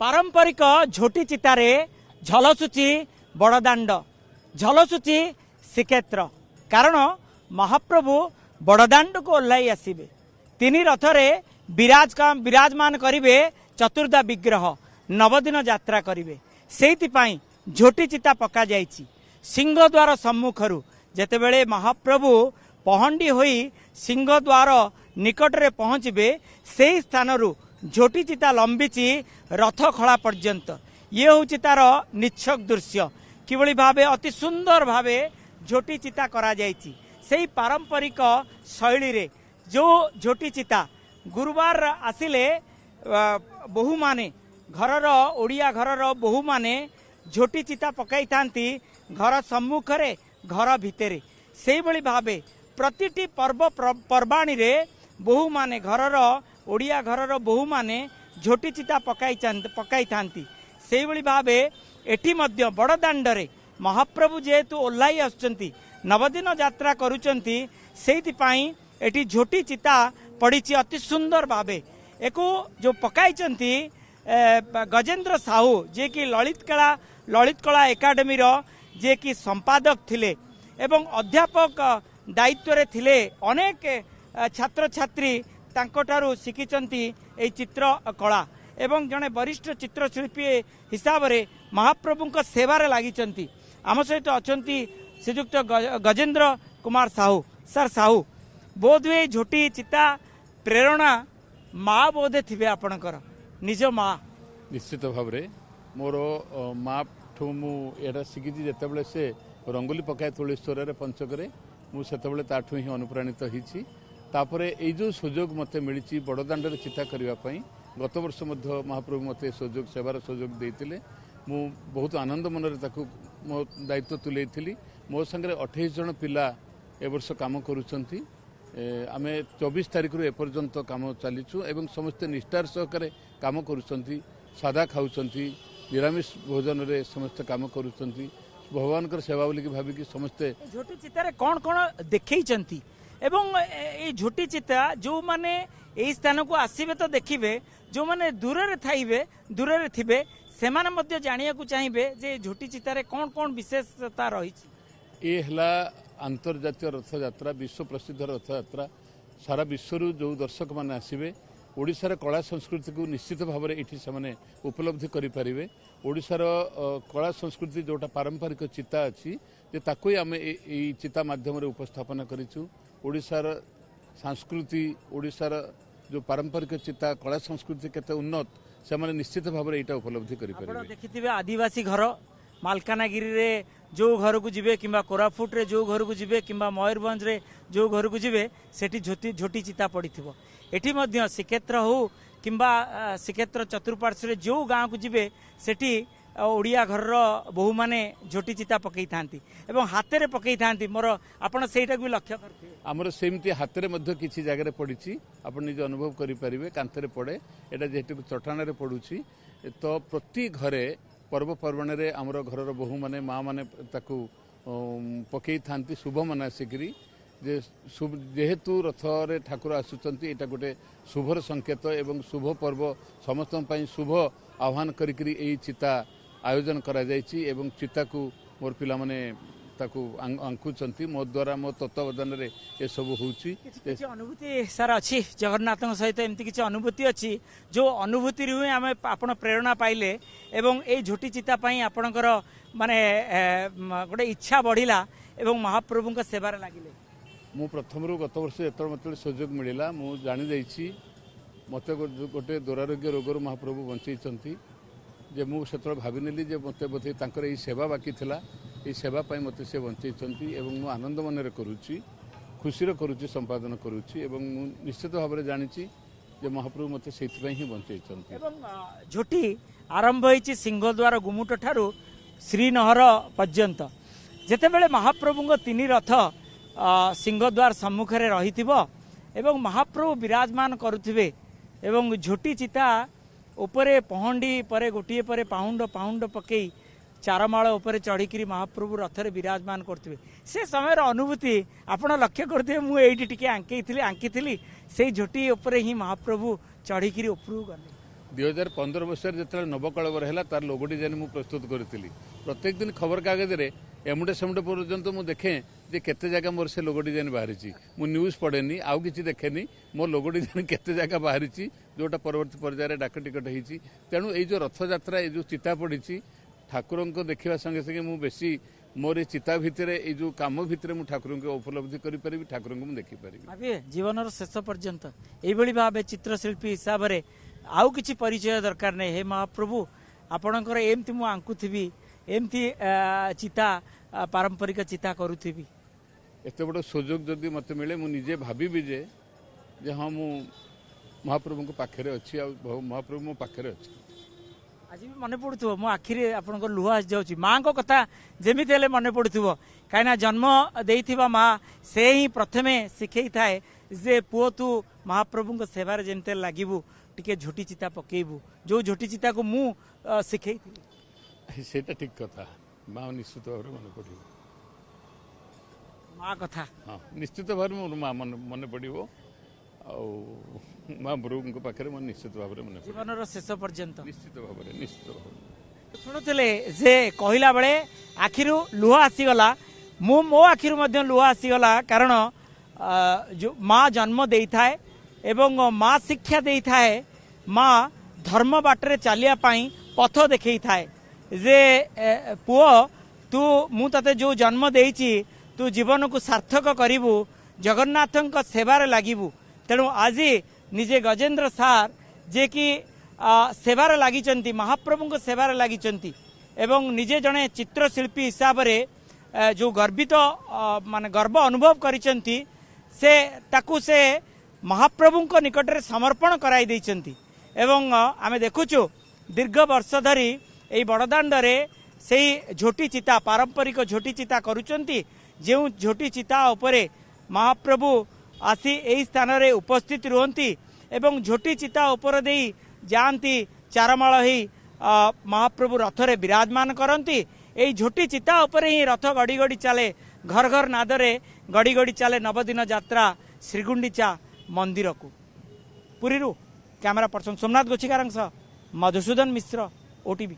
पारंपरिक झोटी चितारे झलसुची बड़दाण्ड झलसुची श्रीक्षेत्र कारण महाप्रभु बड़दाण्ड को ओह्लाई आसबे तीन रथरे विराजमान करिवे चतुर्धा विग्रह नवदिन यात्रा करिवे सेइतिपाई झोटी चिता पका जाइछि सिंहद्वार सम्मुखरु जेतेबेले महाप्रभु पहंडी होई सिंहद्वार निकटरे पहुँचबे सेही स्थानरु झोटी चिता लंबीची रथ खड़ा पर्यंत ये होउछि तार निच्छक दृश्य किभଳି भावे अति सुंदर भावे झोटी चिता करा जाइछि सेही पारंपरिक शैली रे जो झोटी चिता गुरुवार आसिले बहु माने घरर ओडिया घरर बहु माने झोटी चिता पकाई थांती घर सम्मुखरे घर भितरे सेही भଳି भावे प्रतिटी पर्व पर्वाणी रे बहु माने घरर ओडिया घरर बहु माने झोटी चिता पकाई थांती सेही भଳି भावे एठी मध्य बड़दाण्डरे महाप्रभु जेहेतु ओह्लाई आसुचंती नवदिन यात्रा करूचंती सेइतिपाई एठी झोटी चिता पड़ीची अति सुंदर भावे एको जो पकाई गजेंद्र साहू जे कि ललित कला एकाडेमी जे कि संपादक थिले एवं अध्यापक दायित्व रे थिले अनेक छात्र छात्री तांकोठारु शिखिचंती ए चित्र कला एवं जने वरिष्ठ चित्रशिल्पी हिसाब रे महाप्रभु सेवारे लागिचंती आम सहित अछंती श्रीजुक्त गजेंद्र कुमार साहू सर साहू बोध हुए झोटी चिता प्रेरणा माँ बोधे थिबे आपणकर निज माँ निश्चित भाव मोर माँ ठू मुझे शिखी जिते से रंगोली पकाए तुलेश्वर पंचक मुझे ताठू ही अनुप्राणित होती ये जो सुजोग मत मिली बड़दाण्ड चिता करने गत वर्ष महाप्रभु मत सुजोग सेवार सुजोग देते मु बहुत आनंद मनरे मो दायित्व तुले मो संगे 28 जन पिला ए वर्ष काम करुँच आम 24 तारीख रु एपर्यंत काम चलीचु एवं समस्ते निष्ठार सहकारे काम करुँच सादा खाऊँ निरामिष भोजन रे समस्ते काम करुँच भगवान सेवा बोलिकी भाविकी समस्ते झोटी चितारे कौन कौन देखई एवं ये झोटी चिता जो माने यही स्थान को आसबे तो देखिए जो माने दूर रे थिबे सेमाने मध्य जानिया को चाहिए जे झोटी चितारे कौन कौन विशेषता रही ये हला अंतर्जातीय रथ यात्रा विश्व प्रसिद्ध रथ यात्रा सारा विश्व जो दर्शक माने आसबे ओडिशार कला संस्कृति को निश्चित भाव में ये से उपलब्धि करें ओडिशार कला संस्कृति जोटा पारंपरिक चिता अच्छी ताकू आम चिता माध्यम उपस्थापन करूँ ओडिशार संस्कृति ओडिशार जो पारंपरिक चिता कला संस्कृति केते उन्नत से माने निश्चित भाव में यहाँ उपलब्धि करें देखिए आदिवासी घर मालकानगिरी रे जो घर को जीवे किंबा कोरापुट रे जो घर को जीवे किंबा मयूरभंज रे जो घर को जीवे सेठी झोटी चिता पड़िथिबो एठी मध्य श्रीक्षेत्र हो किंबा श्रीक्षेत्र चतुर्पार्श्व रे जो गाँव को जीवे सेठी ओडिया घर बहु माने झोटी चिता पकई थांती एवं हाथ रे पकई थांती मोर आपण सेटा भी लक्ष्य करते आमर सेमती हाथ रे मध्य किछि जगह रे पड़िछि आपण निज अनुभव करि परिबे कांते रे पड़े एटा जेहेतु चट्टान रे पड़ुछि तो प्रति घरे पर्वपर्वण रे आमर घर बहु माने माँ माने ताकू पकई थांती शुभ मना सिकरी जे जेहेतु रथ रे ठाकुर आसुचंती एटा गोटे शुभर संकेत एवं शुभ पर्व समस्त पई शुभ आह्वान करिकरी एई चिता आयोजन करा जायछि एवं चिता को मोर पिला माने ताकू आंकुचंती मो द्वारा मो तत्वावधान रे ए सब होउछि किछि अनुभूति सर अछि जगन्नाथ सहित एमती किछि अनुभूति अछि जो अनुभूति रे आमे आपण प्रेरणा पाइले एवं ए झोटी चिता पई आपणकर माने गोटे इच्छा बढ़िला एवं महाप्रभु सेवा रे लागिले मु प्रथम रु गत वर्ष एत मत सुजोग मिला मु जानी जाइछि मते गोटे दुरारोग्य रोगर महाप्रभु बंचैचंती जे मु सेतळ भाबिनेली जे मते बोधे तांकर एई सेवा बाकी थिला एई सेवा पई मते से बंचैचंती एवं मु आनंद मनरे करूछि खुशी करूछि संपादन करूछि एवं मु निश्चित भाव में जानिछि जे महाप्रभु मते सेति पई ही बंचैचंती एवं झोटी आरंभ होईछि सिंहद्वार गुमुट ठारू श्रीनहर पर्यंत जेतेबेले महाप्रभुଙ୍କ तीन रथ सिंहद्वार सम्मुखरे रहिथिबो एवं महाप्रभु विराजमान करुथिबे एवं झोटी चिता उपरे पहंडी परे गोटिए परे पाउंड पाउंड पकई चारमाल उपरे चढ़ी महाप्रभु रथरे विराजमान करते से समय अनुभूति आपण लक्ष्य करते मुझे टिके आंकी से झोटी उपरे ही महाप्रभु चढ़ी उपरू गले 2015 मसीह जो नवकलवर है तार लोगो डिजाइन मुझे प्रस्तुत करी प्रत्येक दिन खबर कागज में एमुटे सेमुटे पर्यंत मुझे देखे जे केते जगह मोर से लोगो डिजाइन बाहरी मु न्यूज पढ़ेनी आउ कि देखेनी मोर लोगो डिजाइन केते जगह बाहरी जोटा परवर्ती पर्यायर डाक टिकट होती तेणु ये रथ यात्रा ये चिता पड़ी ठाकुर को देखा संगे संगे मुझे बेसी मोर ये चिता भितर ये कम भितर मुझे ठाकुर को उपलब्धि करी ठाकुर को देखिपारि जीवन शेष पर्यंत यही भाव चित्रशिल्पी हिसाब से आउ किछि परिचय दरकार नहीं हे महाप्रभु आपणकर एमती मु आंकुथी एमती चिता पारंपरिक चिता करुथी एत बड़ सुजोग जदि मत मिले मुझे भावी जे हाँ मु महाप्रभु को पाखे अच्छी महाप्रभु मो पाखे अच्छी आज भी मन पड़ुव मो आखिरी आप लुह आसी जाऊँगी माँ को कथा जमी मन पड़ुव कहीं जन्म देइथिबा माँ से ही प्रथमे शिखई थाए जे पुओ तू महाप्रभु को सेवार जमते लगिबू टिके झोटी चिता पकेबू जो झोटी चिता को मु शिखई सेटा ठीक कथा माँ निश्चित भाव मन पड़ो माँ कथा हाँ निश्चित भाव मोर माँ मन पड़ो महाप्रभु पाखे मन निश्चित भाव मन जीवन शेष पर्यंत निश्चित भाव शुणुले जे कहला बेले आखिरु लुह आसीगला मो आखिरु मध्य लुह आसीगला कारण जो माँ जन्म देई थाए एवं माँ शिक्षा देई थाए माँ धर्म बाटरे चलिया पाई पथ देखई थाए जे पुओ तू मु तते जो जन्म देइची तू जीवन को सार्थक करिवु जगन्नाथंक सेवार लागिबु तेणु आज निजे गजेंद्र सार जे कि सेवार लागिचंती महाप्रभु को सेवार लागिचंती एवं निजे जने चित्रशिल्पी हिसाब रे जो गर्वित माने गर्व अनुभव करिचंती से ताकू से महाप्रभु को निकट रे समर्पण कराई देइचंती एवं आमे देखुचु दीर्घ वर्ष धरी एई बड़दाण्ड रे सेई झोटी चिता पारंपरिक झोटी चिता करूचंती जो झोटी चिता उपरे महाप्रभु आसी एई स्थान रे उपस्थित रुहंती एवं झोटी चिता उपर देई जाती चारमाळ ही महाप्रभु रथ रे विराजमान करती एई झोटी चिता उपरे ही रथ गड़ी गड़ी चले घर घर नादरे गड़ी गड़ी चले नवदिन यात्रा श्रीगुंडीचा मंदिर को पुरी कैमरा पर्सन सोमनाथ गोछिकार मधुसूदन मिश्र ओटीवी।